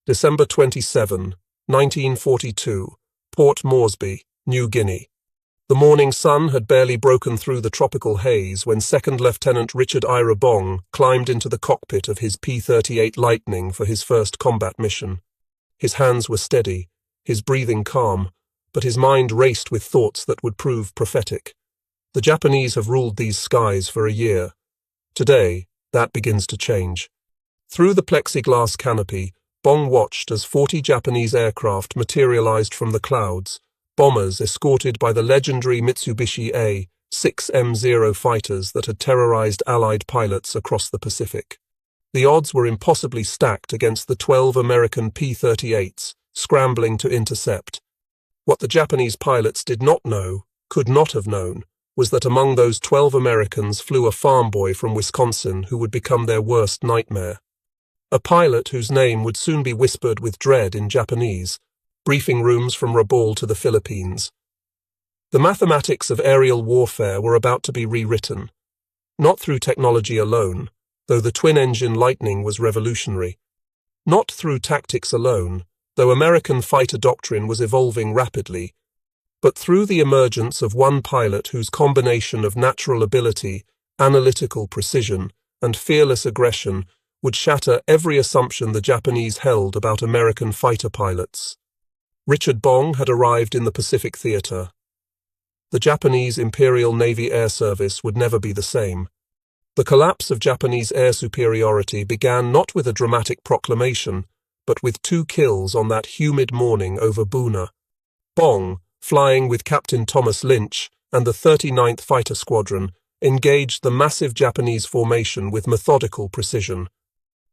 December 27, 1942, Port Moresby, New Guinea. The morning sun had barely broken through the tropical haze when Second Lieutenant Richard Ira Bong climbed into the cockpit of his P-38 Lightning for his first combat mission. His hands were steady, his breathing calm, but his mind raced with thoughts that would prove prophetic. The Japanese have ruled these skies for a year. Today, that begins to change. Through the plexiglass canopy, Bong watched as 40 Japanese aircraft materialized from the clouds, bombers escorted by the legendary Mitsubishi A-6M0 fighters that had terrorized Allied pilots across the Pacific. The odds were impossibly stacked against the 12 American P-38s, scrambling to intercept. What the Japanese pilots did not know, could not have known, was that among those 12 Americans flew a farm boy from Wisconsin who would become their worst nightmare. A pilot whose name would soon be whispered with dread in Japanese, briefing rooms from Rabaul to the Philippines. The mathematics of aerial warfare were about to be rewritten, not through technology alone, though the twin-engine Lightning was revolutionary, not through tactics alone, though American fighter doctrine was evolving rapidly, but through the emergence of one pilot whose combination of natural ability, analytical precision, and fearless aggression would shatter every assumption the Japanese held about American fighter pilots. Richard Bong had arrived in the Pacific Theater. The Japanese Imperial Navy Air Service would never be the same. The collapse of Japanese air superiority began not with a dramatic proclamation, but with 2 kills on that humid morning over Buna. Bong, flying with Captain Thomas Lynch and the 39th Fighter Squadron, engaged the massive Japanese formation with methodical precision.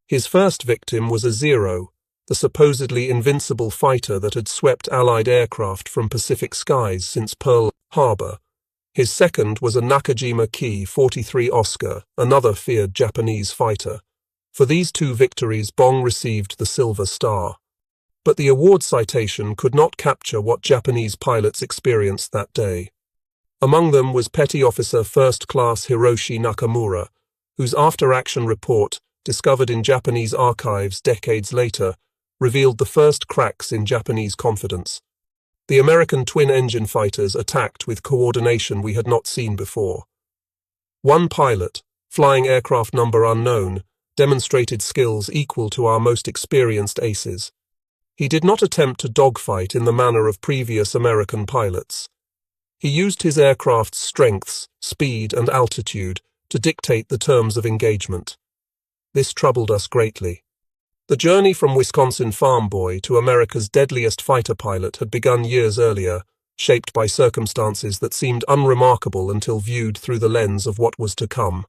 His first victim was a Zero, the supposedly invincible fighter that had swept Allied aircraft from Pacific skies since Pearl Harbor. His second was a Nakajima Ki 43 Oscar, another feared Japanese fighter. For these 2 victories, Bong received the Silver Star. But the award citation could not capture what Japanese pilots experienced that day. Among them was Petty Officer First Class Hiroshi Nakamura, whose after-action report, discovered in Japanese archives decades later, revealed the first cracks in Japanese confidence. The American twin-engine fighters attacked with coordination we had not seen before. One pilot, flying aircraft number unknown, demonstrated skills equal to our most experienced aces. He did not attempt to dogfight in the manner of previous American pilots. He used his aircraft's strengths, speed, and altitude to dictate the terms of engagement. This troubled us greatly. The journey from Wisconsin farm boy to America's deadliest fighter pilot had begun years earlier, shaped by circumstances that seemed unremarkable until viewed through the lens of what was to come.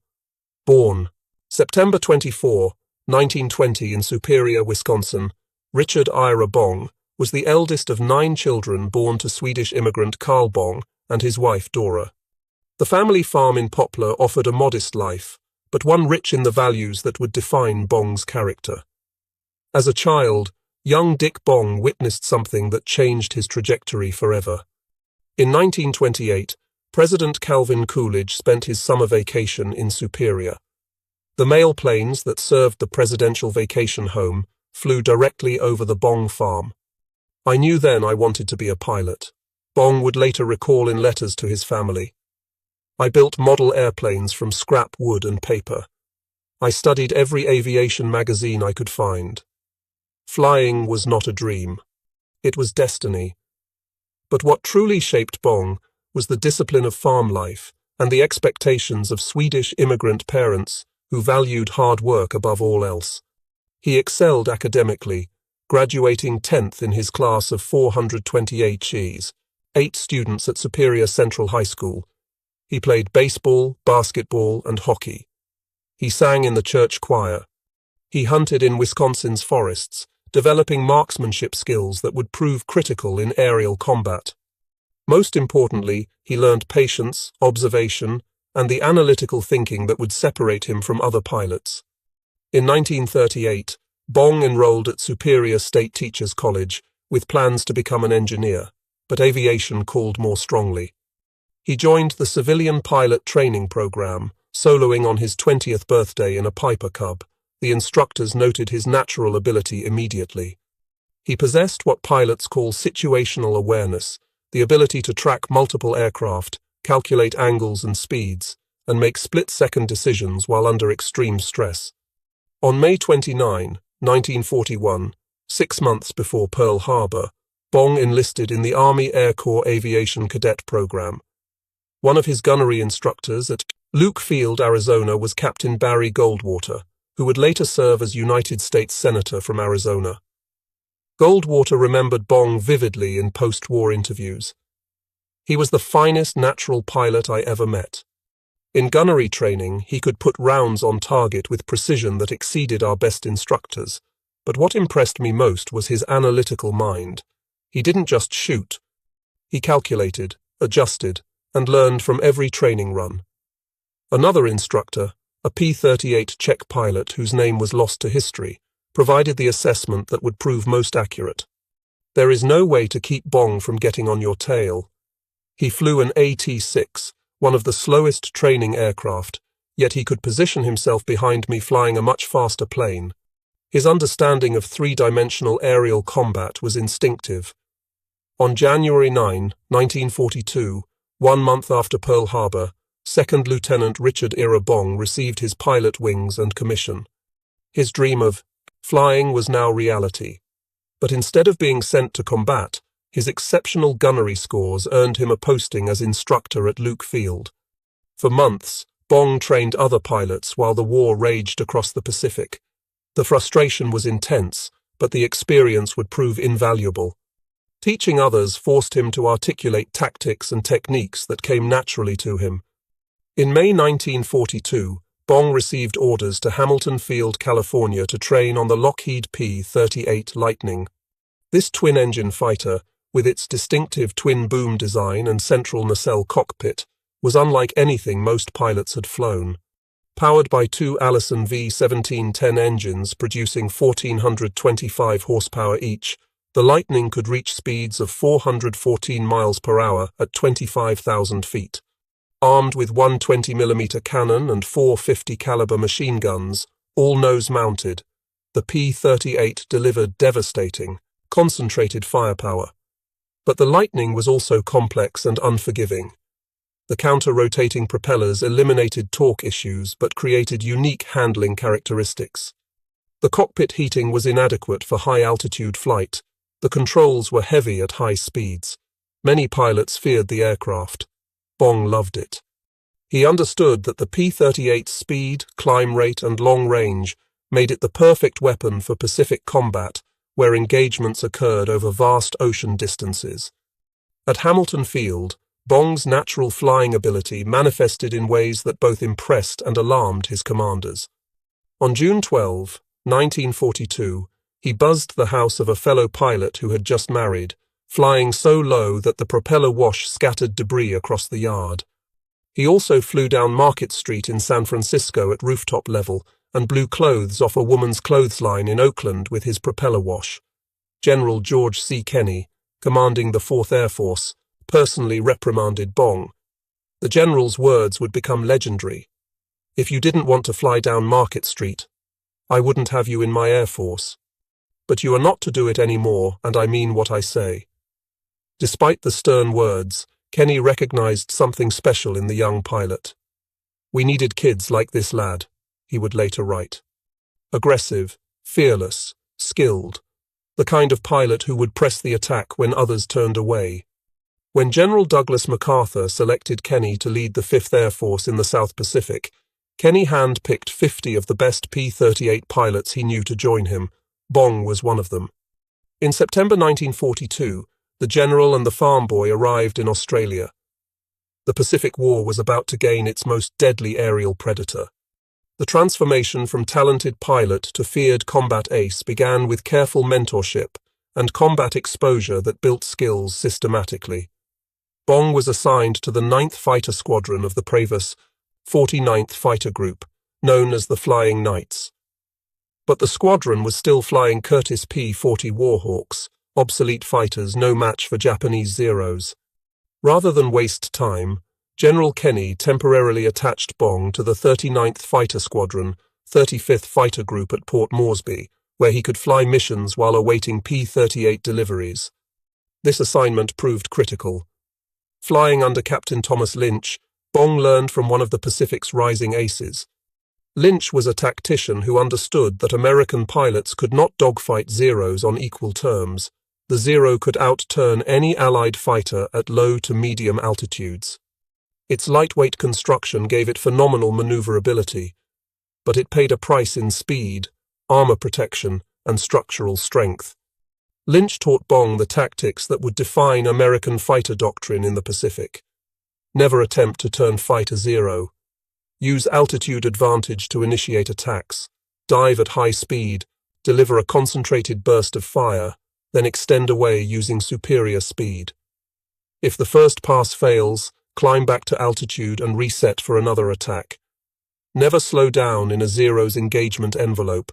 Born September 24, 1920 in Superior, Wisconsin, Richard Ira Bong was the eldest of 9 children born to Swedish immigrant Carl Bong and his wife Dora. The family farm in Poplar offered a modest life, but one rich in the values that would define Bong's character. As a child, young Dick Bong witnessed something that changed his trajectory forever. In 1928, President Calvin Coolidge spent his summer vacation in Superior. The mail planes that served the presidential vacation home flew directly over the Bong farm. I knew then I wanted to be a pilot. Bong would later recall in letters to his family. I built model airplanes from scrap wood and paper. I studied every aviation magazine I could find. Flying was not a dream. It was destiny. But what truly shaped Bong was the discipline of farm life and the expectations of Swedish immigrant parents who valued hard work above all else. He excelled academically, graduating 10th in his class of 428 Gs, 8 students at Superior Central High School. He played baseball, basketball, and hockey. He sang in the church choir. He hunted in Wisconsin's forests, developing marksmanship skills that would prove critical in aerial combat. Most importantly, he learned patience, observation, and the analytical thinking that would separate him from other pilots. In 1938, Bong enrolled at Superior State Teachers College with plans to become an engineer, but aviation called more strongly. He joined the civilian pilot training program, soloing on his 20th birthday in a Piper Cub. The instructors noted his natural ability immediately. He possessed what pilots call situational awareness, the ability to track multiple aircraft, calculate angles and speeds, and make split-second decisions while under extreme stress. On May 29, 1941, 6 months before Pearl Harbor, Bong enlisted in the Army Air Corps Aviation Cadet Program. One of his gunnery instructors at Luke Field, Arizona, was Captain Barry Goldwater, who would later serve as United States Senator from Arizona. Goldwater remembered Bong vividly in post-war interviews. "He was the finest natural pilot I ever met. In gunnery training, he could put rounds on target with precision that exceeded our best instructors. But what impressed me most was his analytical mind. He didn't just shoot. He calculated, adjusted, and learned from every training run." Another instructor, a P-38 Czech pilot whose name was lost to history, provided the assessment that would prove most accurate. "There is no way to keep Bong from getting on your tail. He flew an AT-6, one of the slowest training aircraft, yet he could position himself behind me flying a much faster plane. His understanding of three-dimensional aerial combat was instinctive." On January 9, 1942, 1 month after Pearl Harbor, Second Lieutenant Richard Ira Bong received his pilot wings and commission. His dream of flying was now reality. But instead of being sent to combat, his exceptional gunnery scores earned him a posting as instructor at Luke Field. For months, Bong trained other pilots while the war raged across the Pacific. The frustration was intense, but the experience would prove invaluable. Teaching others forced him to articulate tactics and techniques that came naturally to him. In May 1942, Bong received orders to Hamilton Field, California to train on the Lockheed P-38 Lightning. This twin-engine fighter, with its distinctive twin-boom design and central nacelle cockpit, was unlike anything most pilots had flown. Powered by two Allison V1710 engines producing 1,425 horsepower each, the Lightning could reach speeds of 414 miles per hour at 25,000 feet. Armed with one 20mm cannon and four 50-caliber machine guns, all nose-mounted, the P-38 delivered devastating, concentrated firepower. But the Lightning was also complex and unforgiving. The counter-rotating propellers eliminated torque issues but created unique handling characteristics. The cockpit heating was inadequate for high-altitude flight. The controls were heavy at high speeds. Many pilots feared the aircraft. Bong loved it. He understood that the P-38's speed, climb rate, and long range made it the perfect weapon for Pacific combat, where engagements occurred over vast ocean distances. At Hamilton Field, Bong's natural flying ability manifested in ways that both impressed and alarmed his commanders. On June 12, 1942, he buzzed the house of a fellow pilot who had just married, flying so low that the propeller wash scattered debris across the yard. He also flew down Market Street in San Francisco at rooftop level and blew clothes off a woman's clothesline in Oakland with his propeller wash. General George C. Kenney, commanding the 4th Air Force, personally reprimanded Bong. The general's words would become legendary. "If you didn't want to fly down Market Street, I wouldn't have you in my Air Force. But you are not to do it anymore, and I mean what I say." Despite the stern words, Kenney recognized something special in the young pilot. "We needed kids like this lad," he would later write. Aggressive, fearless, skilled, the kind of pilot who would press the attack when others turned away. When General Douglas MacArthur selected Kenney to lead the 5th Air Force in the South Pacific, Kenney hand-picked 50 of the best P-38 pilots he knew to join him. Bong was one of them. In September 1942, the general and the farm boy arrived in Australia. The Pacific War was about to gain its most deadly aerial predator. The transformation from talented pilot to feared combat ace began with careful mentorship and combat exposure that built skills systematically. Bong was assigned to the 9th Fighter Squadron of the Previs 49th Fighter Group, known as the Flying Knights. But the squadron was still flying Curtiss P-40 Warhawks, obsolete fighters no match for Japanese Zeros. Rather than waste time, General Kenney temporarily attached Bong to the 39th Fighter Squadron, 35th Fighter Group at Port Moresby, where he could fly missions while awaiting P-38 deliveries. This assignment proved critical. Flying under Captain Thomas Lynch, Bong learned from one of the Pacific's rising aces. Lynch was a tactician who understood that American pilots could not dogfight Zeros on equal terms. The Zero could outturn any Allied fighter at low to medium altitudes. Its lightweight construction gave it phenomenal maneuverability, but it paid a price in speed, armor protection, and structural strength. Lynch taught Bong the tactics that would define American fighter doctrine in the Pacific. Never attempt to turn fighter Zero. Use altitude advantage to initiate attacks. Dive at high speed, deliver a concentrated burst of fire, then extend away using superior speed. If the first pass fails, climb back to altitude and reset for another attack. Never slow down in a Zero's engagement envelope.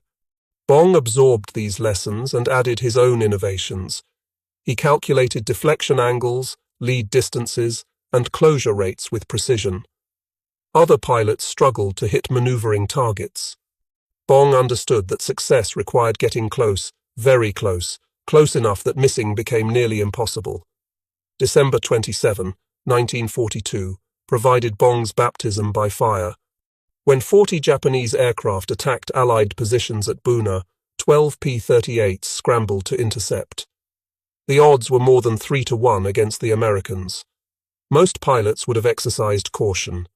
Bong absorbed these lessons and added his own innovations. He calculated deflection angles, lead distances, and closure rates with precision. Other pilots struggled to hit maneuvering targets. Bong understood that success required getting close, very close, close enough that missing became nearly impossible. December 27, 1942, provided Bong's baptism by fire. When 40 Japanese aircraft attacked Allied positions at Buna, 12 P-38s scrambled to intercept. The odds were more than 3-1 against the Americans. Most pilots would have exercised caution.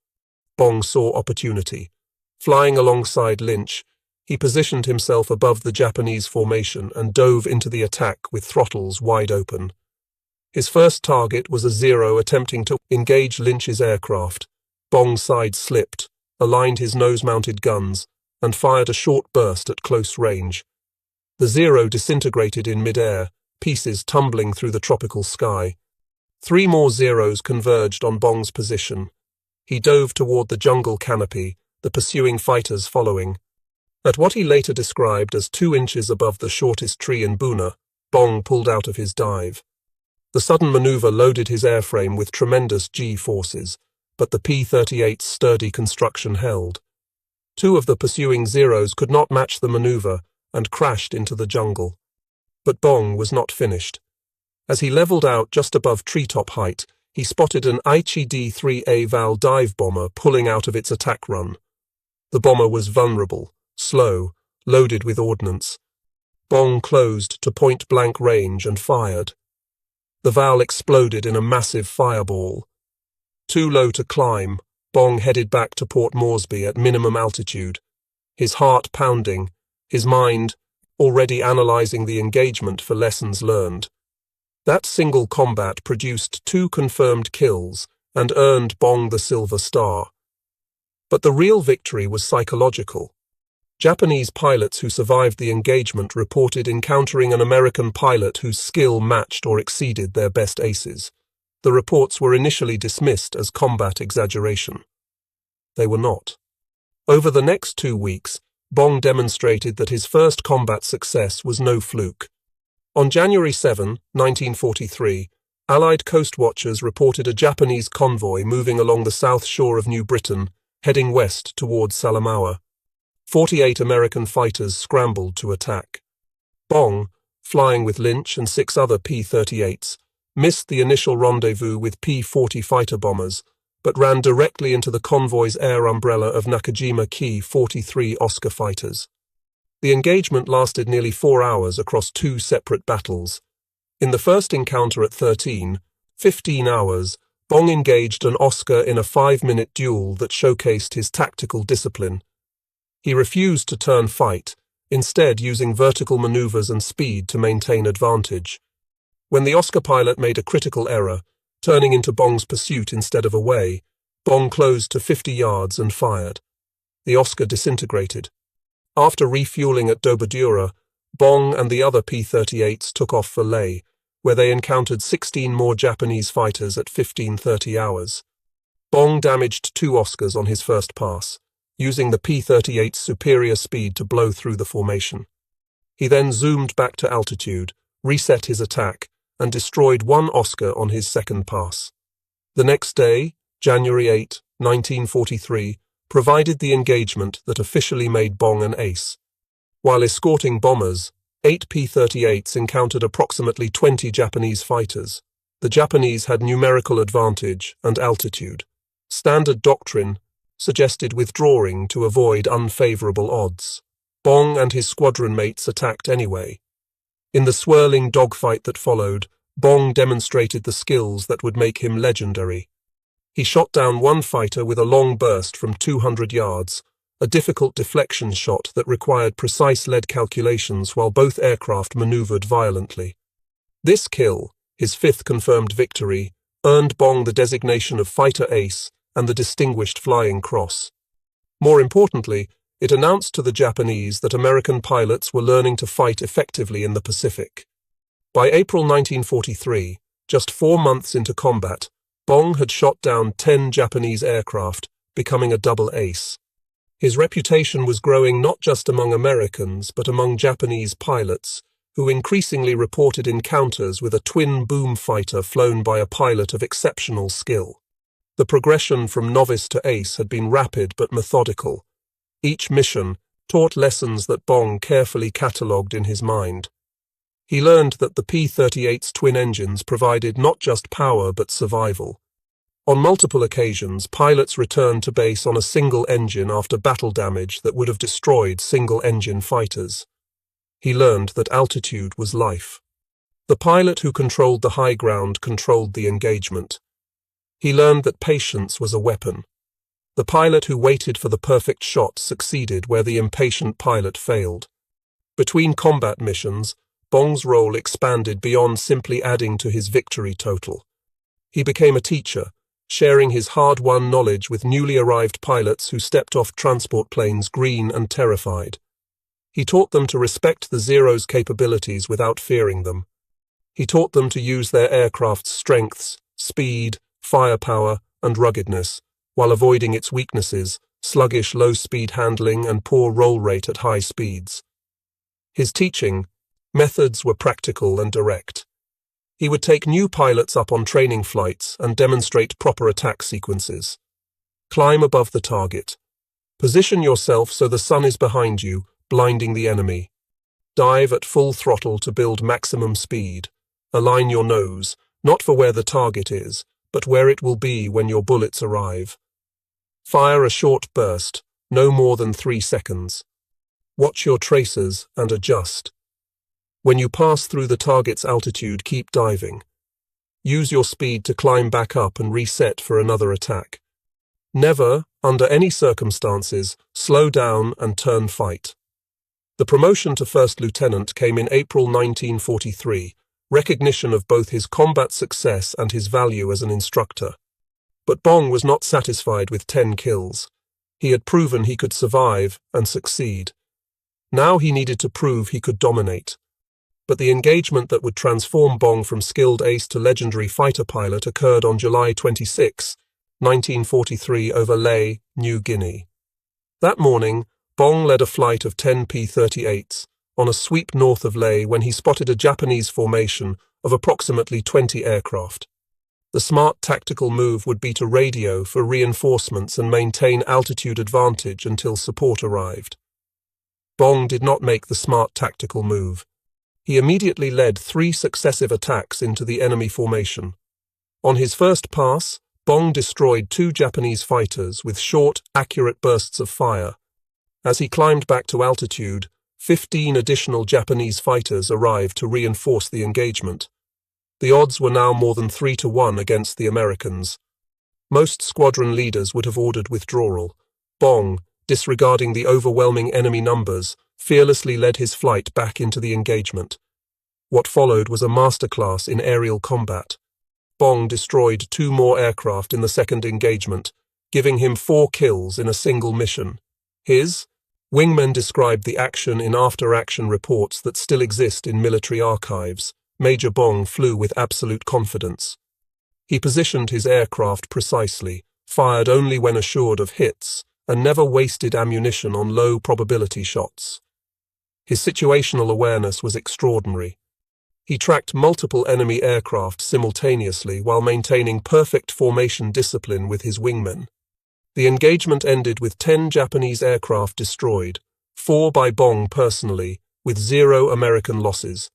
Bong saw opportunity. Flying alongside Lynch, he positioned himself above the Japanese formation and dove into the attack with throttles wide open. His first target was a Zero attempting to engage Lynch's aircraft. Bong's side slipped, aligned his nose-mounted guns, and fired a short burst at close range. The Zero disintegrated in mid-air, pieces tumbling through the tropical sky. 3 more Zeros converged on Bong's position. He dove toward the jungle canopy, the pursuing fighters following. At what he later described as 2 inches above the shortest tree in Buna, Bong pulled out of his dive. The sudden maneuver loaded his airframe with tremendous G-forces, but the P-38's sturdy construction held. 2 of the pursuing Zeros could not match the maneuver and crashed into the jungle. But Bong was not finished. As he leveled out just above treetop height, he spotted an Aichi D-3A Val dive bomber pulling out of its attack run. The bomber was vulnerable, slow, loaded with ordnance. Bong closed to point-blank range and fired. The Val exploded in a massive fireball. Too low to climb, Bong headed back to Port Moresby at minimum altitude, his heart pounding, his mind already analyzing the engagement for lessons learned. That single combat produced 2 confirmed kills and earned Bong the Silver Star. But the real victory was psychological. Japanese pilots who survived the engagement reported encountering an American pilot whose skill matched or exceeded their best aces. The reports were initially dismissed as combat exaggeration. They were not. Over the next 2 weeks, Bong demonstrated that his first combat success was no fluke. On January 7, 1943, Allied coast watchers reported a Japanese convoy moving along the south shore of New Britain, heading west towards Salamaua. 48 American fighters scrambled to attack. Bong, flying with Lynch and 6 other P-38s, missed the initial rendezvous with P-40 fighter bombers, but ran directly into the convoy's air umbrella of Nakajima Ki 43 Oscar fighters. The engagement lasted nearly 4 hours across 2 separate battles. In the first encounter at 15 hours, Bong engaged an Oscar in a 5-minute duel that showcased his tactical discipline. He refused to turn fight, instead using vertical maneuvers and speed to maintain advantage. When the Oscar pilot made a critical error, turning into Bong's pursuit instead of away, Bong closed to 50 yards and fired. The Oscar disintegrated. After refueling at Dobadura, Bong and the other P-38s took off for Leh, where they encountered 16 more Japanese fighters at 15:30 hours. Bong damaged 2 Oscars on his first pass, using the P-38's superior speed to blow through the formation. He then zoomed back to altitude, reset his attack, and destroyed 1 Oscar on his second pass. The next day, January 8, 1943, provided the engagement that officially made Bong an ace. While escorting bombers, 8 P-38s encountered approximately 20 Japanese fighters. The Japanese had numerical advantage and altitude. Standard doctrine suggested withdrawing to avoid unfavorable odds. Bong and his squadron mates attacked anyway. In the swirling dogfight that followed, Bong demonstrated the skills that would make him legendary. He shot down one fighter with a long burst from 200 yards, a difficult deflection shot that required precise lead calculations while both aircraft maneuvered violently. This kill, his fifth confirmed victory, earned Bong the designation of Fighter Ace and the Distinguished Flying Cross. More importantly, it announced to the Japanese that American pilots were learning to fight effectively in the Pacific. By April 1943, just 4 months into combat, Bong had shot down 10 Japanese aircraft, becoming a double ace. His reputation was growing not just among Americans, but among Japanese pilots, who increasingly reported encounters with a twin boom fighter flown by a pilot of exceptional skill. The progression from novice to ace had been rapid but methodical. Each mission taught lessons that Bong carefully catalogued in his mind. He learned that the P-38's twin engines provided not just power but survival. On multiple occasions, pilots returned to base on a single engine after battle damage that would have destroyed single-engine fighters. He learned that altitude was life. The pilot who controlled the high ground controlled the engagement. He learned that patience was a weapon. The pilot who waited for the perfect shot succeeded where the impatient pilot failed. Between combat missions, Bong's role expanded beyond simply adding to his victory total. He became a teacher, sharing his hard-won knowledge with newly arrived pilots who stepped off transport planes green and terrified. He taught them to respect the Zero's capabilities without fearing them. He taught them to use their aircraft's strengths, speed, firepower, and ruggedness, while avoiding its weaknesses, sluggish low-speed handling and poor roll rate at high speeds. His teaching methods were practical and direct. He would take new pilots up on training flights and demonstrate proper attack sequences. Climb above the target. Position yourself so the sun is behind you, blinding the enemy. Dive at full throttle to build maximum speed. Align your nose, not for where the target is, but where it will be when your bullets arrive. Fire a short burst, no more than 3 seconds. Watch your tracers and adjust. When you pass through the target's altitude, keep diving. Use your speed to climb back up and reset for another attack. Never, under any circumstances, slow down and turn fight. The promotion to first lieutenant came in April 1943, recognition of both his combat success and his value as an instructor. But Bong was not satisfied with 10 kills. He had proven he could survive and succeed. Now he needed to prove he could dominate. But the engagement that would transform Bong from skilled ace to legendary fighter pilot occurred on July 26, 1943 over Lae, New Guinea. That morning, Bong led a flight of 10 P-38s on a sweep north of Lae when he spotted a Japanese formation of approximately 20 aircraft. The smart tactical move would be to radio for reinforcements and maintain altitude advantage until support arrived. Bong did not make the smart tactical move. He immediately led 3 successive attacks into the enemy formation. On his first pass, Bong destroyed 2 Japanese fighters with short, accurate bursts of fire. As he climbed back to altitude, 15 additional Japanese fighters arrived to reinforce the engagement. The odds were now more than 3-1 against the Americans. Most squadron leaders would have ordered withdrawal. Bong, disregarding the overwhelming enemy numbers, fearlessly led his flight back into the engagement. What followed was a masterclass in aerial combat. Bong destroyed 2 more aircraft in the second engagement, giving him 4 kills in a single mission. His wingmen described the action in after-action reports that still exist in military archives. Major Bong flew with absolute confidence. He positioned his aircraft precisely, fired only when assured of hits, and never wasted ammunition on low-probability shots. His situational awareness was extraordinary. He tracked multiple enemy aircraft simultaneously while maintaining perfect formation discipline with his wingmen. The engagement ended with 10 Japanese aircraft destroyed, 4 by Bong personally, with 0 American losses.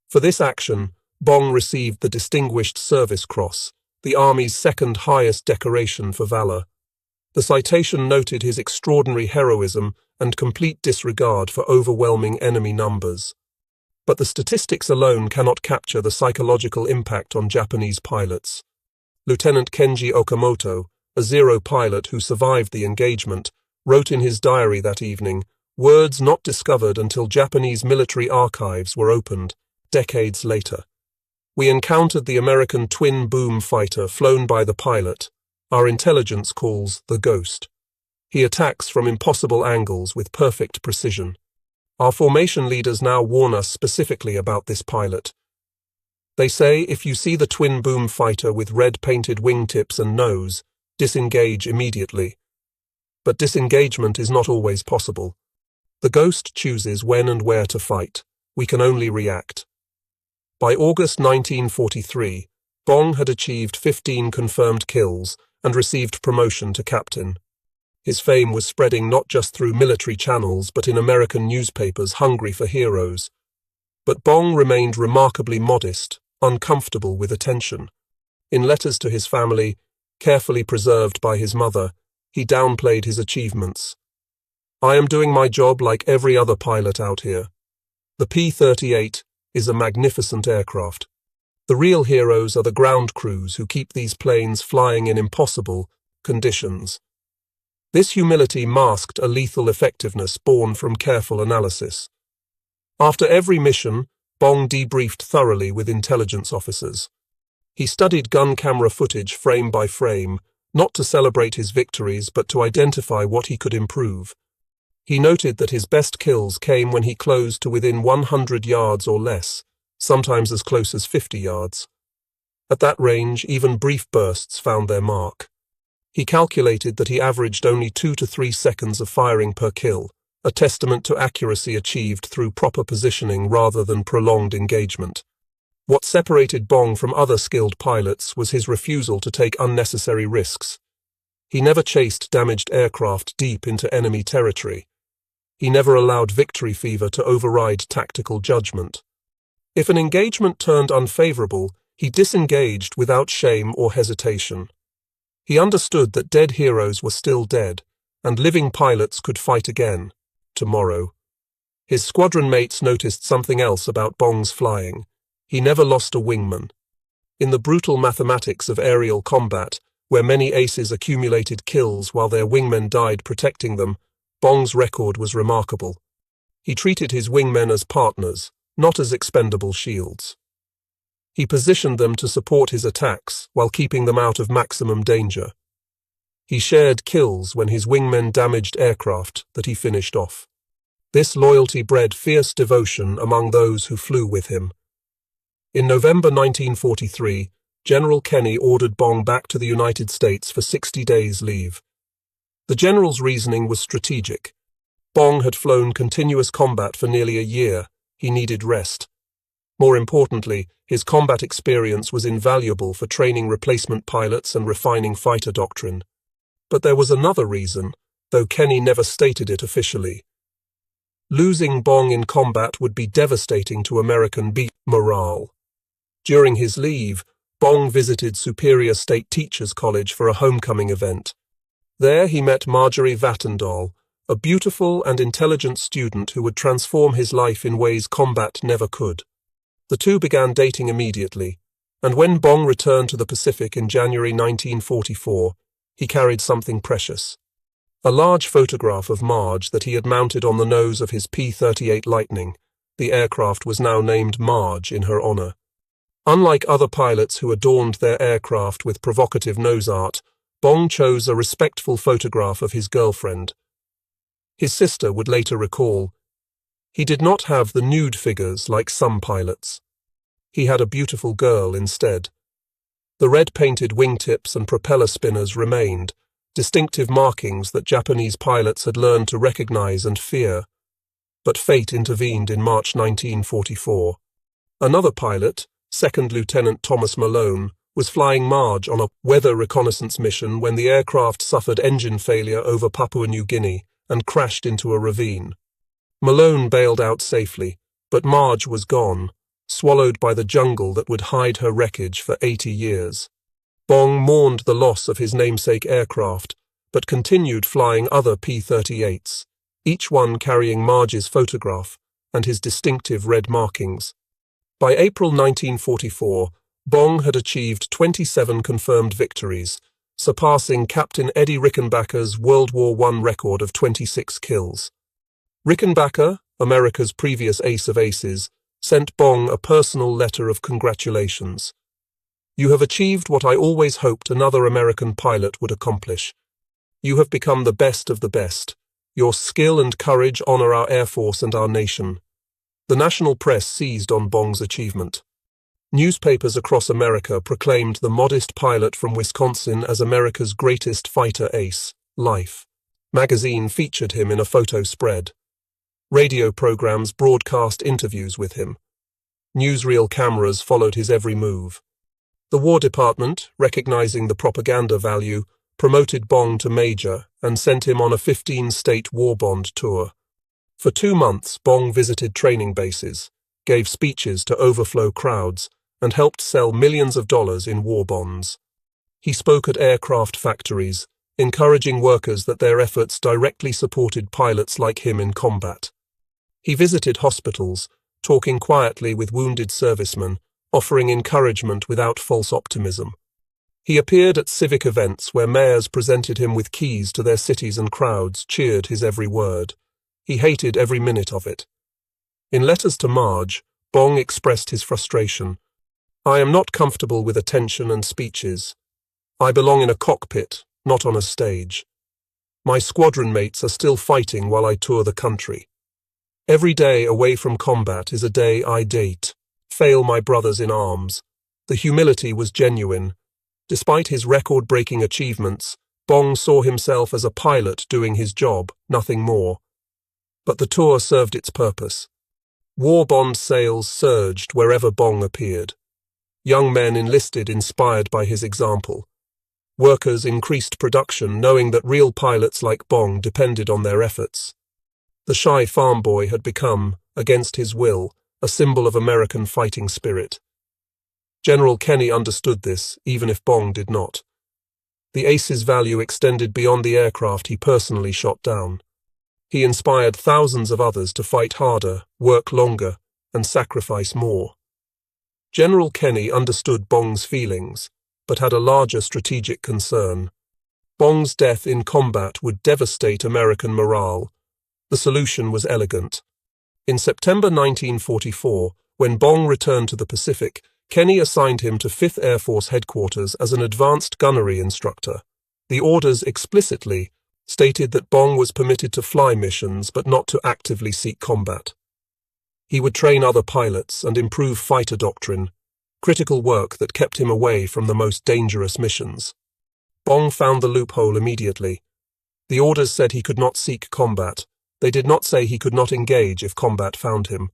For this action, Bong received the Distinguished Service Cross, the Army's second highest decoration for valor. The citation noted his extraordinary heroism and complete disregard for overwhelming enemy numbers. But the statistics alone cannot capture the psychological impact on Japanese pilots. Lieutenant Kenji Okamoto, a Zero pilot who survived the engagement, wrote in his diary that evening, words not discovered until Japanese military archives were opened, decades later. We encountered the American twin-boom fighter flown by the pilot, our intelligence calls the Ghost. He attacks from impossible angles with perfect precision. Our formation leaders now warn us specifically about this pilot. They say if you see the twin-boom fighter with red-painted wingtips and nose, disengage immediately. But disengagement is not always possible. The Ghost chooses when and where to fight. We can only react. By August 1943, Bong had achieved 15 confirmed kills and received promotion to captain. His fame was spreading not just through military channels but in American newspapers hungry for heroes. But Bong remained remarkably modest, uncomfortable with attention. In letters to his family, carefully preserved by his mother, he downplayed his achievements. I am doing my job like every other pilot out here. The P-38 is a magnificent aircraft. The real heroes are the ground crews who keep these planes flying in impossible conditions. This humility masked a lethal effectiveness born from careful analysis. After every mission, Bong debriefed thoroughly with intelligence officers. He studied gun camera footage frame by frame, not to celebrate his victories but to identify what he could improve. He noted that his best kills came when he closed to within 100 yards or less, sometimes as close as 50 yards. At that range, even brief bursts found their mark. He calculated that he averaged only 2 to 3 seconds of firing per kill, a testament to accuracy achieved through proper positioning rather than prolonged engagement. What separated Bong from other skilled pilots was his refusal to take unnecessary risks. He never chased damaged aircraft deep into enemy territory. He never allowed victory fever to override tactical judgment. If an engagement turned unfavorable, he disengaged without shame or hesitation. He understood that dead heroes were still dead, and living pilots could fight again, tomorrow. His squadron mates noticed something else about Bong's flying. He never lost a wingman. In the brutal mathematics of aerial combat, where many aces accumulated kills while their wingmen died protecting them, Bong's record was remarkable. He treated his wingmen as partners, not as expendable shields. He positioned them to support his attacks while keeping them out of maximum danger. He shared kills when his wingmen damaged aircraft that he finished off. This loyalty bred fierce devotion among those who flew with him. In November 1943, General Kenny ordered Bong back to the United States for 60 days leave. The general's reasoning was strategic. Bong had flown continuous combat for nearly a year. He needed rest. More importantly, his combat experience was invaluable for training replacement pilots and refining fighter doctrine. But there was another reason, though Kenny never stated it officially. Losing Bong in combat would be devastating to American morale. During his leave, Bong visited Superior State Teachers College for a homecoming event. There he met Marjorie Vattendahl, a beautiful and intelligent student who would transform his life in ways combat never could. The two began dating immediately, and when Bong returned to the Pacific in January 1944, he carried something precious. A large photograph of Marge that he had mounted on the nose of his P-38 Lightning. The aircraft was now named Marge in her honor. Unlike other pilots who adorned their aircraft with provocative nose art, Bong chose a respectful photograph of his girlfriend. His sister would later recall, he did not have the nude figures like some pilots. He had a beautiful girl instead. The red-painted wingtips and propeller spinners remained, distinctive markings that Japanese pilots had learned to recognize and fear. But fate intervened in March 1944. Another pilot, Second Lieutenant Thomas Malone, was flying Marge on a weather reconnaissance mission when the aircraft suffered engine failure over Papua New Guinea and crashed into a ravine. Malone bailed out safely, but Marge was gone, swallowed by the jungle that would hide her wreckage for 80 years. Bong mourned the loss of his namesake aircraft, but continued flying other P-38s, each one carrying Marge's photograph and his distinctive red markings. By April 1944, Bong had achieved 27 confirmed victories, surpassing Captain Eddie Rickenbacker's World War I record of 26 kills. Rickenbacker, America's previous ace of aces, sent Bong a personal letter of congratulations. "You have achieved what I always hoped another American pilot would accomplish. You have become the best of the best. Your skill and courage honor our Air Force and our nation." The national press seized on Bong's achievement. Newspapers across America proclaimed the modest pilot from Wisconsin as America's greatest fighter ace, Life. Magazine featured him in a photo spread. Radio programs broadcast interviews with him. Newsreel cameras followed his every move. The War Department, recognizing the propaganda value, promoted Bong to Major and sent him on a 15-state war bond tour. For 2 months, Bong visited training bases, gave speeches to overflow crowds, and helped sell millions of dollars in war bonds. He spoke at aircraft factories, encouraging workers that their efforts directly supported pilots like him in combat. He visited hospitals, talking quietly with wounded servicemen, offering encouragement without false optimism. He appeared at civic events where mayors presented him with keys to their cities and crowds cheered his every word. He hated every minute of it. In letters to Marge, Bong expressed his frustration. "I am not comfortable with attention and speeches. I belong in a cockpit, not on a stage. My squadron mates are still fighting while I tour the country. Every day away from combat is a day I date, fail my brothers in arms." The humility was genuine. Despite his record-breaking achievements, Bong saw himself as a pilot doing his job, nothing more. But the tour served its purpose. War bond sales surged wherever Bong appeared. Young men enlisted inspired by his example. Workers increased production knowing that real pilots like Bong depended on their efforts. The shy farm boy had become, against his will, a symbol of American fighting spirit. General Kenny understood this, even if Bong did not. The ace's value extended beyond the aircraft he personally shot down. He inspired thousands of others to fight harder, work longer, and sacrifice more. General Kenny understood Bong's feelings, but had a larger strategic concern. Bong's death in combat would devastate American morale. The solution was elegant. In September 1944, when Bong returned to the Pacific, Kenny assigned him to 5th Air Force Headquarters as an advanced gunnery instructor. The orders explicitly stated that Bong was permitted to fly missions but not to actively seek combat. He would train other pilots and improve fighter doctrine, critical work that kept him away from the most dangerous missions. Bong found the loophole immediately. The orders said he could not seek combat. They did not say he could not engage if combat found him.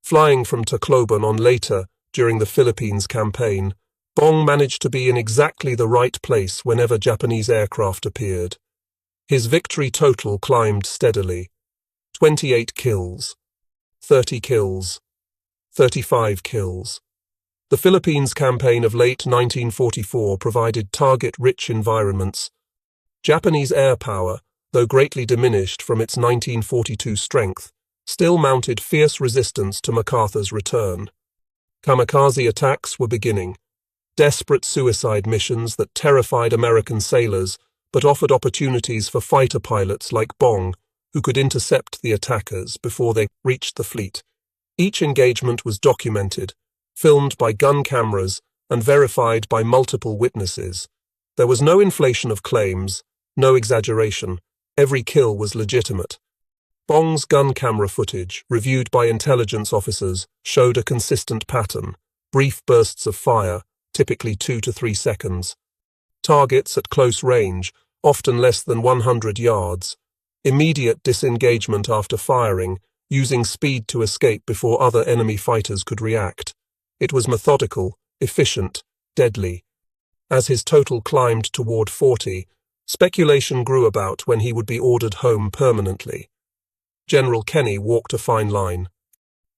Flying from Tacloban on later, during the Philippines campaign, Bong managed to be in exactly the right place whenever Japanese aircraft appeared. His victory total climbed steadily. 28 kills, 30 kills, 35 kills. The Philippines campaign of late 1944 provided target-rich environments. Japanese air power, though greatly diminished from its 1942 strength, still mounted fierce resistance to MacArthur's return. Kamikaze attacks were beginning, desperate suicide missions that terrified American sailors but offered opportunities for fighter pilots like Bong, who could intercept the attackers before they reached the fleet. Each engagement was documented, filmed by gun cameras, and verified by multiple witnesses. There was no inflation of claims, no exaggeration. Every kill was legitimate. Bong's gun camera footage, reviewed by intelligence officers, showed a consistent pattern: brief bursts of fire, typically 2 to 3 seconds. Targets at close range, often less than 100 yards. Immediate disengagement after firing, using speed to escape before other enemy fighters could react. It was methodical, efficient, deadly. As his total climbed toward 40, speculation grew about when he would be ordered home permanently. General Kenny walked a fine line.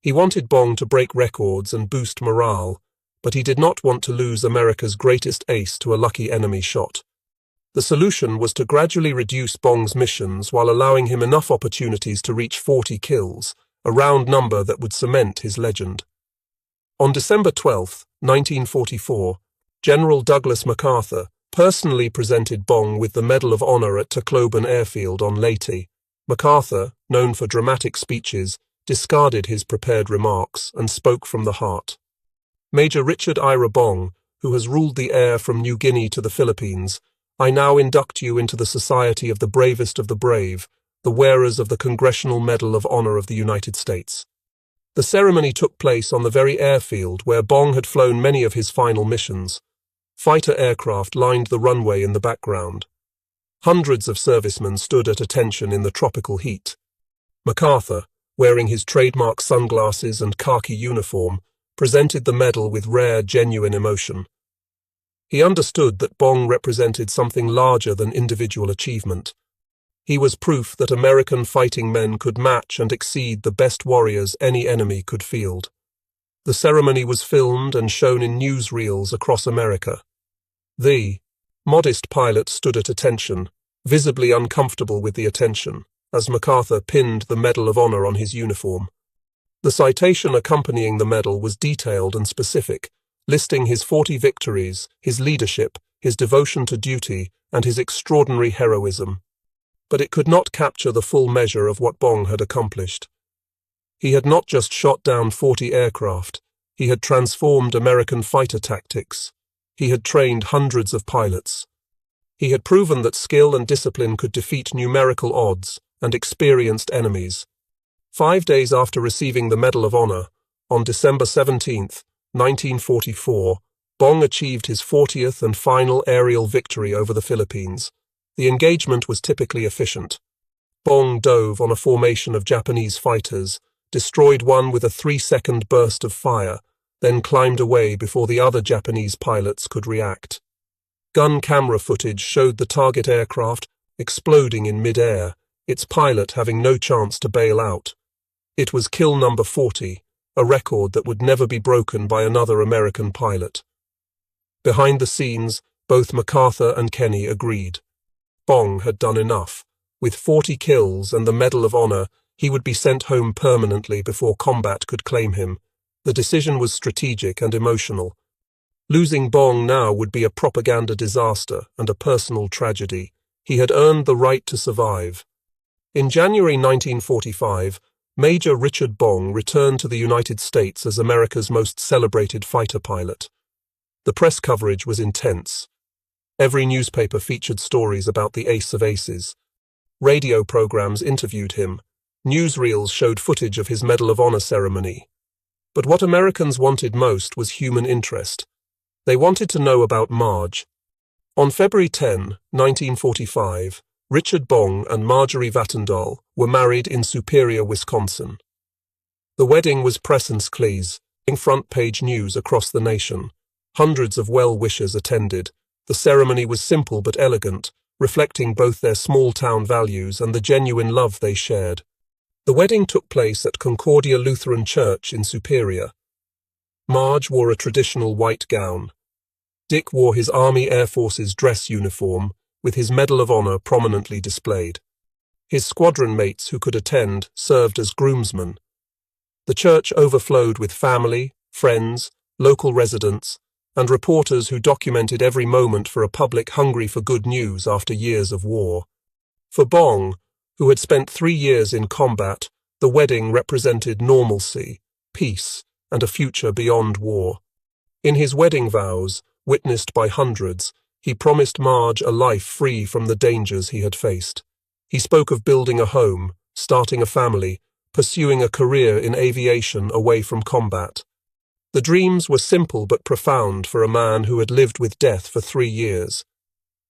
He wanted Bong to break records and boost morale, but he did not want to lose America's greatest ace to a lucky enemy shot. The solution was to gradually reduce Bong's missions while allowing him enough opportunities to reach 40 kills, a round number that would cement his legend. On December 12, 1944, General Douglas MacArthur personally presented Bong with the Medal of Honor at Tacloban Airfield on Leyte. MacArthur, known for dramatic speeches, discarded his prepared remarks and spoke from the heart. Major Richard Ira Bong, who has ruled the air from New Guinea to the Philippines, I now induct you into the society of the bravest of the brave, the wearers of the Congressional Medal of Honor of the United States. The ceremony took place on the very airfield where Bong had flown many of his final missions. Fighter aircraft lined the runway in the background. Hundreds of servicemen stood at attention in the tropical heat. MacArthur, wearing his trademark sunglasses and khaki uniform, presented the medal with rare, genuine emotion. He understood that Bong represented something larger than individual achievement. He was proof that American fighting men could match and exceed the best warriors any enemy could field. The ceremony was filmed and shown in newsreels across America. The modest pilot stood at attention, visibly uncomfortable with the attention, as MacArthur pinned the Medal of Honor on his uniform. The citation accompanying the medal was detailed and specific, listing his 40 victories, his leadership, his devotion to duty, and his extraordinary heroism. But it could not capture the full measure of what Bong had accomplished. He had not just shot down 40 aircraft, he had transformed American fighter tactics. He had trained hundreds of pilots. He had proven that skill and discipline could defeat numerical odds and experienced enemies. 5 days after receiving the Medal of Honor, on December 17, 1944, Bong achieved his 40th and final aerial victory over the Philippines. The engagement was typically efficient. Bong dove on a formation of Japanese fighters, destroyed one with a 3-second burst of fire, then climbed away before the other Japanese pilots could react. Gun camera footage showed the target aircraft exploding in mid-air, its pilot having no chance to bail out. It was kill number 40, a record that would never be broken by another American pilot. Behind the scenes, both MacArthur and Kenny agreed. Bong had done enough. With 40 kills and the Medal of Honor, he would be sent home permanently before combat could claim him. The decision was strategic and emotional. Losing Bong now would be a propaganda disaster and a personal tragedy. He had earned the right to survive. In January 1945, Major Richard Bong returned to the United States as America's most celebrated fighter pilot. The press coverage was intense. Every newspaper featured stories about the ace of aces. Radio programs interviewed him. Newsreels showed footage of his Medal of Honor ceremony. But what Americans wanted most was human interest. They wanted to know about Marge. On February 10, 1945, Richard Bong and Marjorie Vattendahl were married in Superior, Wisconsin. The wedding was press and scleze, front-page news across the nation. Hundreds of well-wishers attended. The ceremony was simple but elegant, reflecting both their small-town values and the genuine love they shared. The wedding took place at Concordia Lutheran Church in Superior. Marge wore a traditional white gown. Dick wore his Army Air Force's dress uniform, with his Medal of Honor prominently displayed. His squadron mates who could attend served as groomsmen. The church overflowed with family, friends, local residents, and reporters who documented every moment for a public hungry for good news after years of war. For Bong, who had spent 3 years in combat, the wedding represented normalcy, peace, and a future beyond war. In his wedding vows, witnessed by hundreds, he promised Marge a life free from the dangers he had faced. He spoke of building a home, starting a family, pursuing a career in aviation away from combat. The dreams were simple but profound for a man who had lived with death for 3 years.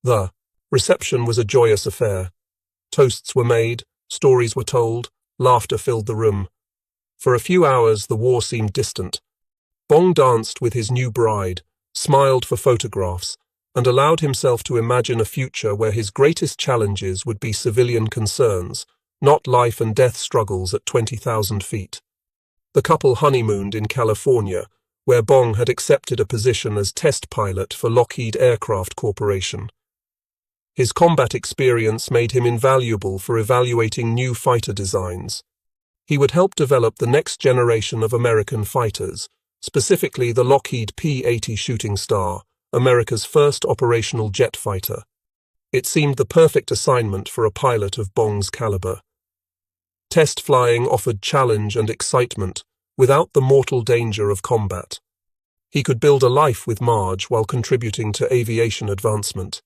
The reception was a joyous affair. Toasts were made, stories were told, laughter filled the room. For a few hours the war seemed distant. Bong danced with his new bride, smiled for photographs, and allowed himself to imagine a future where his greatest challenges would be civilian concerns, not life and death struggles at 20,000 feet. The couple honeymooned in California, where Bong had accepted a position as test pilot for Lockheed Aircraft Corporation. His combat experience made him invaluable for evaluating new fighter designs. He would help develop the next generation of American fighters, specifically the Lockheed P-80 Shooting Star, America's first operational jet fighter. It seemed the perfect assignment for a pilot of Bong's caliber. Test flying offered challenge and excitement, without the mortal danger of combat. He could build a life with Marge while contributing to aviation advancement.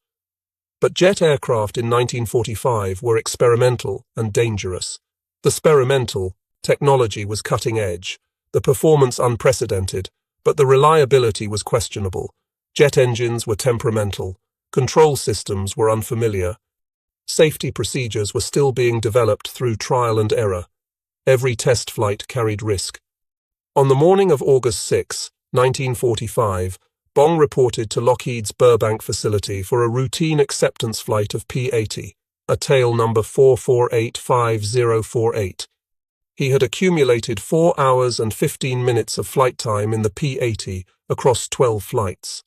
But jet aircraft in 1945 were experimental and dangerous. The experimental technology was cutting edge, the performance unprecedented, but the reliability was questionable. Jet engines were temperamental, control systems were unfamiliar. Safety procedures were still being developed through trial and error. Every test flight carried risk. On the morning of August 6, 1945, Bong reported to Lockheed's Burbank facility for a routine acceptance flight of P-80, a tail number 4485048. He had accumulated 4 hours and 15 minutes of flight time in the P-80 across 12 flights.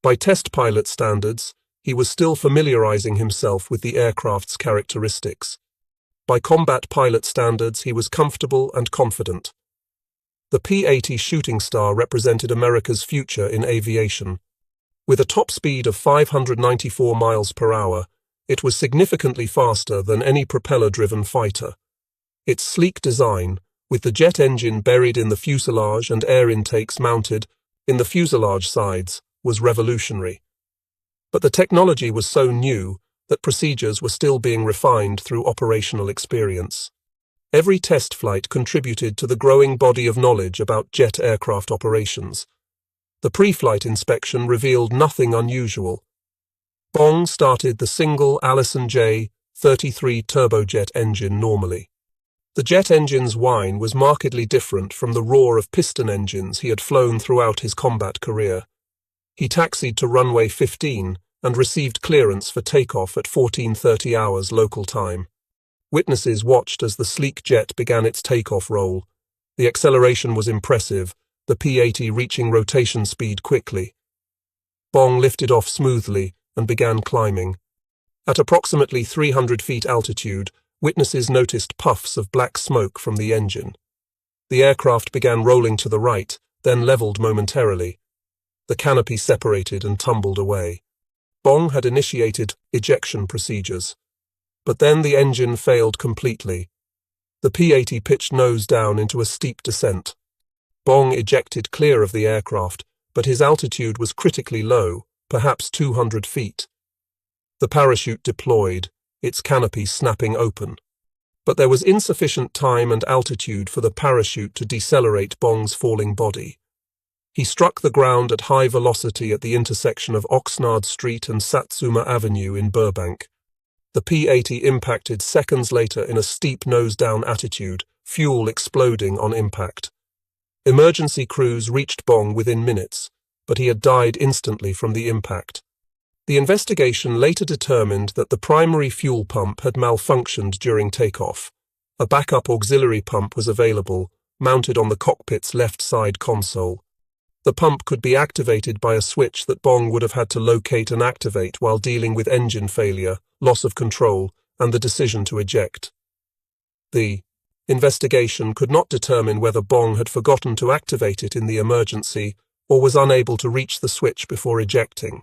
By test pilot standards, he was still familiarizing himself with the aircraft's characteristics. By combat pilot standards, he was comfortable and confident. The P-80 Shooting Star represented America's future in aviation. With a top speed of 594 miles per hour, it was significantly faster than any propeller-driven fighter. Its sleek design, with the jet engine buried in the fuselage and air intakes mounted in the fuselage sides, was revolutionary. But the technology was so new that procedures were still being refined through operational experience. Every test flight contributed to the growing body of knowledge about jet aircraft operations. The pre-flight inspection revealed nothing unusual. Bong started the single Allison J-33 turbojet engine normally. The jet engine's whine was markedly different from the roar of piston engines he had flown throughout his combat career. He taxied to runway 15 and received clearance for takeoff at 14:30 hours local time. Witnesses watched as the sleek jet began its takeoff roll. The acceleration was impressive, the P-80 reaching rotation speed quickly. Bong lifted off smoothly and began climbing. At approximately 300 feet altitude, witnesses noticed puffs of black smoke from the engine. The aircraft began rolling to the right, then leveled momentarily. The canopy separated and tumbled away. Bong had initiated ejection procedures. But then the engine failed completely. The P-80 pitched nose down into a steep descent. Bong ejected clear of the aircraft, but his altitude was critically low, perhaps 200 feet. The parachute deployed, its canopy snapping open. But there was insufficient time and altitude for the parachute to decelerate Bong's falling body. He struck the ground at high velocity at the intersection of Oxnard Street and Satsuma Avenue in Burbank. The P-80 impacted seconds later in a steep nose-down attitude, fuel exploding on impact. Emergency crews reached Bong within minutes, but he had died instantly from the impact. The investigation later determined that the primary fuel pump had malfunctioned during takeoff. A backup auxiliary pump was available, mounted on the cockpit's left side console. The pump could be activated by a switch that Bong would have had to locate and activate while dealing with engine failure, loss of control, and the decision to eject. The investigation could not determine whether Bong had forgotten to activate it in the emergency or was unable to reach the switch before ejecting.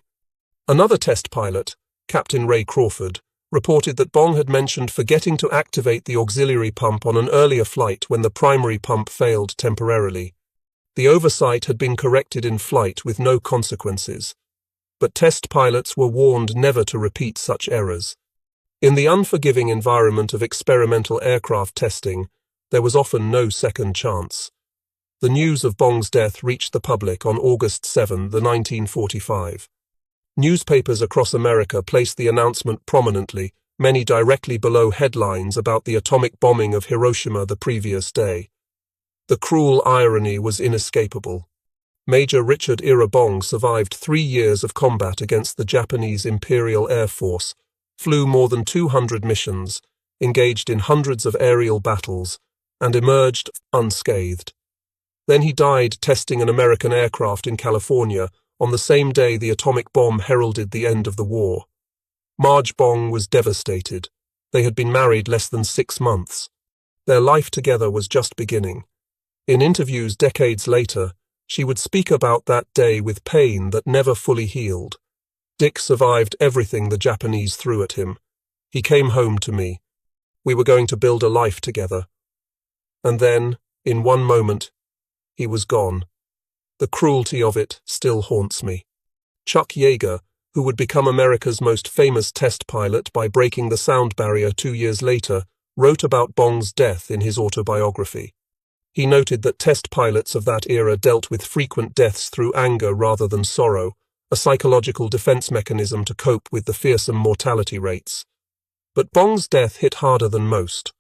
Another test pilot, Captain Ray Crawford, reported that Bong had mentioned forgetting to activate the auxiliary pump on an earlier flight when the primary pump failed temporarily. The oversight had been corrected in flight with no consequences, but test pilots were warned never to repeat such errors. In the unforgiving environment of experimental aircraft testing, there was often no second chance. The news of Bong's death reached the public on August 7, 1945. Newspapers across America placed the announcement prominently, many directly below headlines about the atomic bombing of Hiroshima the previous day. The cruel irony was inescapable. Major Richard Ira Bong survived 3 years of combat against the Japanese Imperial Air Force, flew more than 200 missions, engaged in hundreds of aerial battles, and emerged unscathed. Then he died testing an American aircraft in California on the same day the atomic bomb heralded the end of the war. Marge Bong was devastated. They had been married less than 6 months. Their life together was just beginning. In interviews decades later, she would speak about that day with pain that never fully healed. Dick survived everything the Japanese threw at him. He came home to me. We were going to build a life together. And then, in one moment, he was gone. The cruelty of it still haunts me. Chuck Yeager, who would become America's most famous test pilot by breaking the sound barrier 2 years later, wrote about Bong's death in his autobiography. He noted that test pilots of that era dealt with frequent deaths through anger rather than sorrow, a psychological defense mechanism to cope with the fearsome mortality rates. But Bong's death hit harder than most.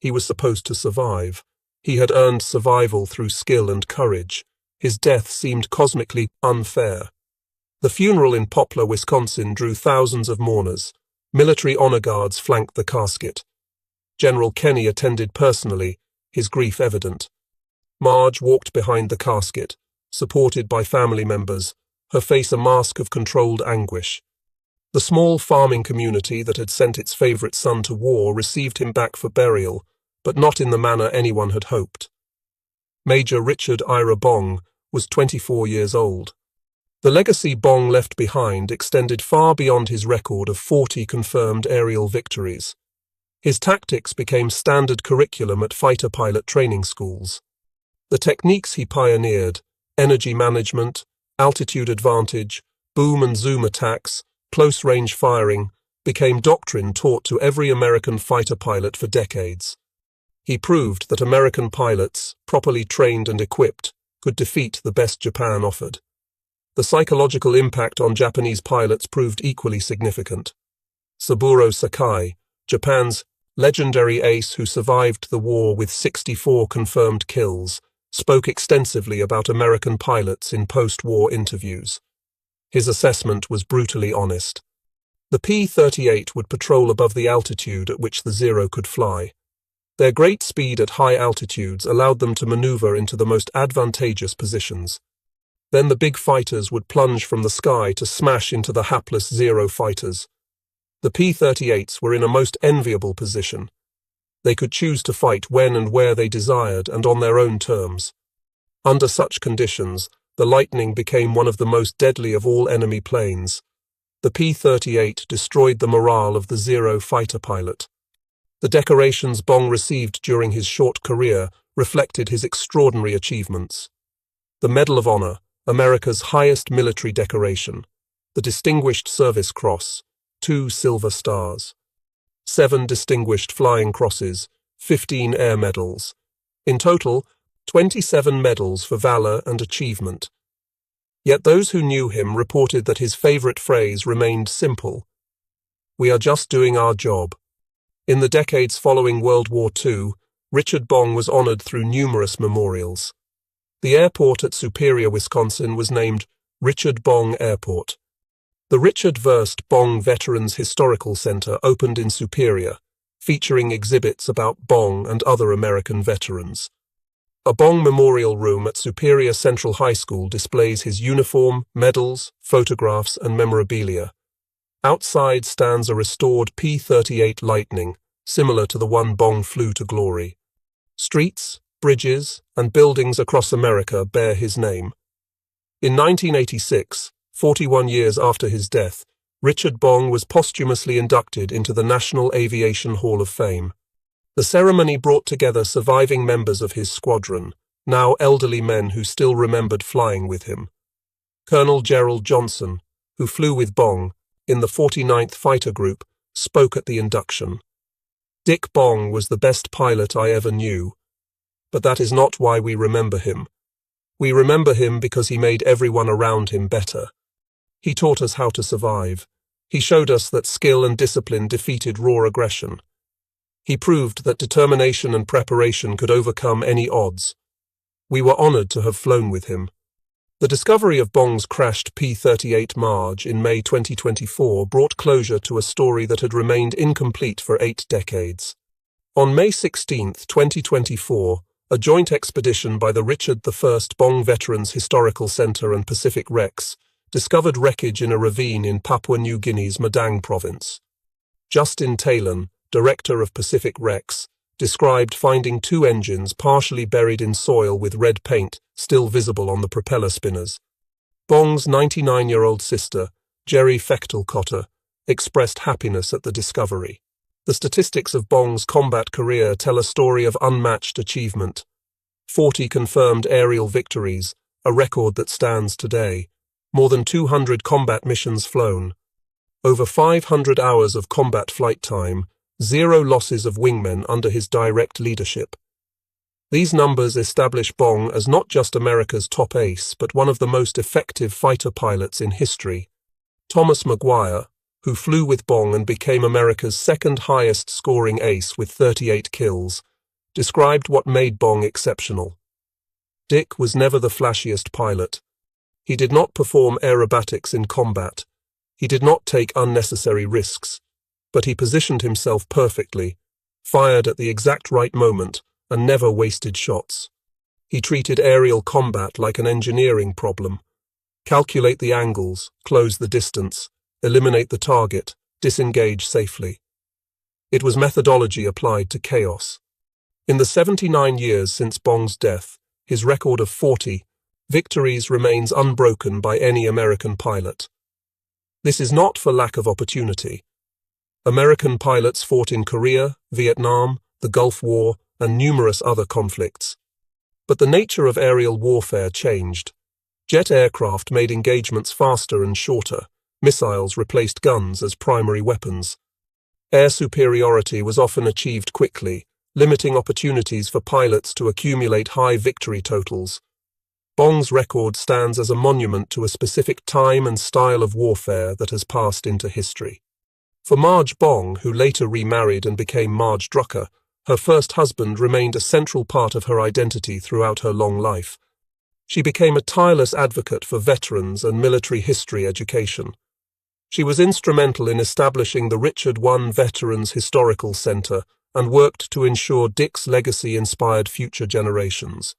He was supposed to survive. He had earned survival through skill and courage. His death seemed cosmically unfair. The funeral in Poplar, Wisconsin drew thousands of mourners. Military honor guards flanked the casket. General Kenny attended personally, his grief evident. Marge walked behind the casket, supported by family members, her face a mask of controlled anguish. The small farming community that had sent its favorite son to war received him back for burial, but not in the manner anyone had hoped. Major Richard Ira Bong was 24 years old. The legacy Bong left behind extended far beyond his record of 40 confirmed aerial victories. His tactics became standard curriculum at fighter pilot training schools. The techniques he pioneered, energy management, altitude advantage, boom and zoom attacks, close-range firing, became doctrine taught to every American fighter pilot for decades. He proved that American pilots, properly trained and equipped, could defeat the best Japan offered. The psychological impact on Japanese pilots proved equally significant. Saburo Sakai, Japan's legendary ace who survived the war with 64 confirmed kills, spoke extensively about American pilots in post-war interviews. His assessment was brutally honest. The P-38 would patrol above the altitude at which the Zero could fly. Their great speed at high altitudes allowed them to maneuver into the most advantageous positions. Then the big fighters would plunge from the sky to smash into the hapless Zero fighters. The P-38s were in a most enviable position. They could choose to fight when and where they desired and on their own terms. Under such conditions, the Lightning became one of the most deadly of all enemy planes. The P-38 destroyed the morale of the Zero fighter pilot. The decorations Bong received during his short career reflected his extraordinary achievements. The Medal of Honor, America's highest military decoration, the Distinguished Service Cross, 2 silver stars, 7 Distinguished Flying Crosses, 15 Air Medals. In total, 27 medals for valor and achievement. Yet those who knew him reported that his favorite phrase remained simple: "We are just doing our job." In the decades following World War II, Richard Bong was honored through numerous memorials. The airport at Superior, Wisconsin was named Richard Bong Airport. The Richard Verst Bong Veterans Historical Center opened in Superior, featuring exhibits about Bong and other American veterans. A Bong Memorial Room at Superior Central High School displays his uniform, medals, photographs, and memorabilia. Outside stands a restored P-38 Lightning, similar to the one Bong flew to glory. Streets, bridges, and buildings across America bear his name. In 1986, 41 years after his death, Richard Bong was posthumously inducted into the National Aviation Hall of Fame. The ceremony brought together surviving members of his squadron, now elderly men who still remembered flying with him. Colonel Gerald Johnson, who flew with Bong in the 49th Fighter Group, spoke at the induction. "Dick Bong was the best pilot I ever knew. But that is not why we remember him. We remember him because he made everyone around him better. He taught us how to survive. He showed us that skill and discipline defeated raw aggression. He proved that determination and preparation could overcome any odds. We were honored to have flown with him. The discovery of Bong's crashed P-38 Marge in May 2024 brought closure to a story that had remained incomplete for 8 decades. On May 16, 2024, a joint expedition by the Richard I Bong Veterans Historical Centre and Pacific Rex discovered wreckage in a ravine in Papua New Guinea's Madang province. Justin Talon, director of Pacific Rex, described finding 2 engines partially buried in soil with red paint still visible on the propeller spinners. Bong's 99-year-old sister, Jerry Fechtelkotter, expressed happiness at the discovery. The statistics of Bong's combat career tell a story of unmatched achievement. 40 confirmed aerial victories, a record that stands today. More than 200 combat missions flown. Over 500 hours of combat flight time, 0 losses of wingmen under his direct leadership. These numbers establish Bong as not just America's top ace, but one of the most effective fighter pilots in history. Thomas Maguire, who flew with Bong and became America's second highest scoring ace with 38 kills, described what made Bong exceptional. Dick was never the flashiest pilot. He did not perform aerobatics in combat. He did not take unnecessary risks. But he positioned himself perfectly, fired at the exact right moment, and never wasted shots. He treated aerial combat like an engineering problem. Calculate the angles, close the distance, eliminate the target, disengage safely. It was methodology applied to chaos. In the 79 years since Bong's death, his record of 40 victories remains unbroken by any American pilot. This is not for lack of opportunity. American pilots fought in Korea, Vietnam, the Gulf War, and numerous other conflicts. But the nature of aerial warfare changed. Jet aircraft made engagements faster and shorter. Missiles replaced guns as primary weapons. Air superiority was often achieved quickly, limiting opportunities for pilots to accumulate high victory totals. Bong's record stands as a monument to a specific time and style of warfare that has passed into history. For Marge Bong, who later remarried and became Marge Drucker, her first husband remained a central part of her identity throughout her long life. She became a tireless advocate for veterans and military history education. She was instrumental in establishing the Richard I Veterans Historical Centre and worked to ensure Dick's legacy inspired future generations.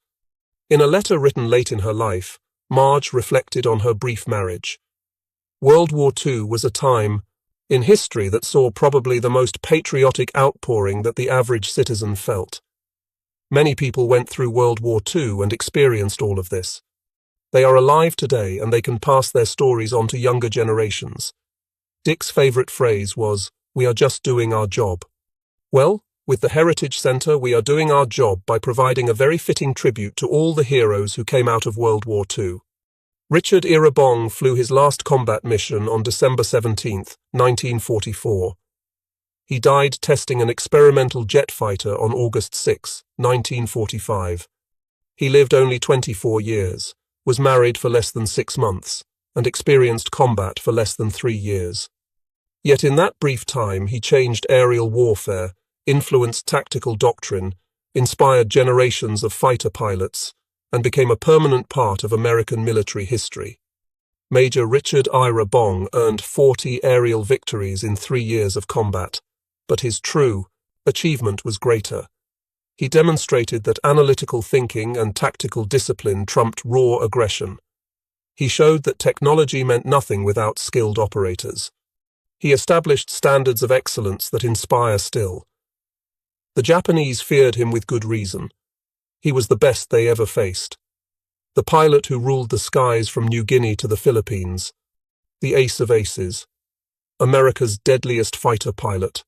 In a letter written late in her life, Marge reflected on her brief marriage. World War II was a time in history that saw probably the most patriotic outpouring that the average citizen felt. Many people went through World War II and experienced all of this. They are alive today and they can pass their stories on to younger generations. Dick's favorite phrase was, "We are just doing our job." Well, with the Heritage Centre, we are doing our job by providing a very fitting tribute to all the heroes who came out of World War II. Richard Ira Bong flew his last combat mission on December 17, 1944. He died testing an experimental jet fighter on August 6, 1945. He lived only 24 years, was married for less than 6 months, and experienced combat for less than 3 years. Yet in that brief time he changed aerial warfare, influenced tactical doctrine, inspired generations of fighter pilots, and became a permanent part of American military history. Major Richard Ira Bong earned 40 aerial victories in 3 years of combat, but his true achievement was greater. He demonstrated that analytical thinking and tactical discipline trumped raw aggression. He showed that technology meant nothing without skilled operators. He established standards of excellence that inspire still. The Japanese feared him with good reason. He was the best they ever faced. The pilot who ruled the skies from New Guinea to the Philippines. The ace of aces. America's deadliest fighter pilot.